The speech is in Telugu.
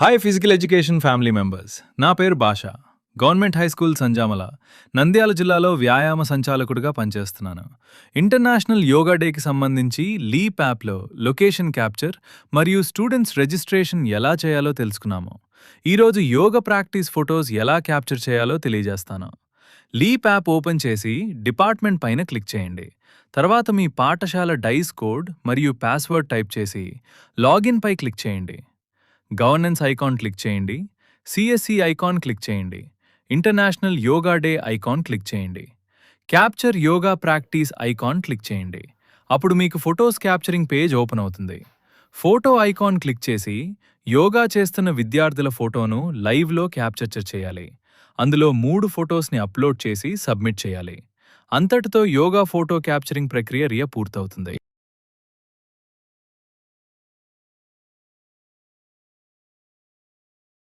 Hi physical education family members, నా పేరు భాష. Government high school Sanjamala, Nandyal జిల్లాలో వ్యాయామ సంచాలకుడిగా పనిచేస్తున్నాను. ఇంటర్నేషనల్ యోగా డేకి సంబంధించి లీప్ యాప్లో లొకేషన్ క్యాప్చర్ మరియు స్టూడెంట్స్ రిజిస్ట్రేషన్ ఎలా చేయాలో తెలుసుకున్నాము. ఈరోజు యోగా ప్రాక్టీస్ ఫొటోస్ ఎలా క్యాప్చర్ చేయాలో తెలియజేస్తాను. లీప్ యాప్ ఓపెన్ చేసి డిపార్ట్మెంట్ పైన క్లిక్ చేయండి. తర్వాత మీ పాఠశాల డైస్ కోడ్ మరియు పాస్వర్డ్ టైప్ చేసి లాగిన్ పై క్లిక్ చేయండి. గవర్నెన్స్ ఐకాన్ క్లిక్ చేయండి. సిఎస్సి ఐకాన్ క్లిక్ చేయండి. International yoga day icon click చేయండి. Capture yoga practice icon click చేయండి. అప్పుడు మీకు ఫొటోస్ క్యాప్చరింగ్ పేజ్ ఓపెన్ అవుతుంది. ఫోటో ఐకాన్ క్లిక్ చేసి యోగా చేస్తున్న విద్యార్థుల ఫోటోను లైవ్లో క్యాప్చర్ చేయాలి. అందులో 3 ఫొటోస్ని అప్లోడ్ చేసి సబ్మిట్ చేయాలి. అంతటితో యోగా ఫోటో క్యాప్చరింగ్ ప్రక్రియ పూర్తవుతుంది.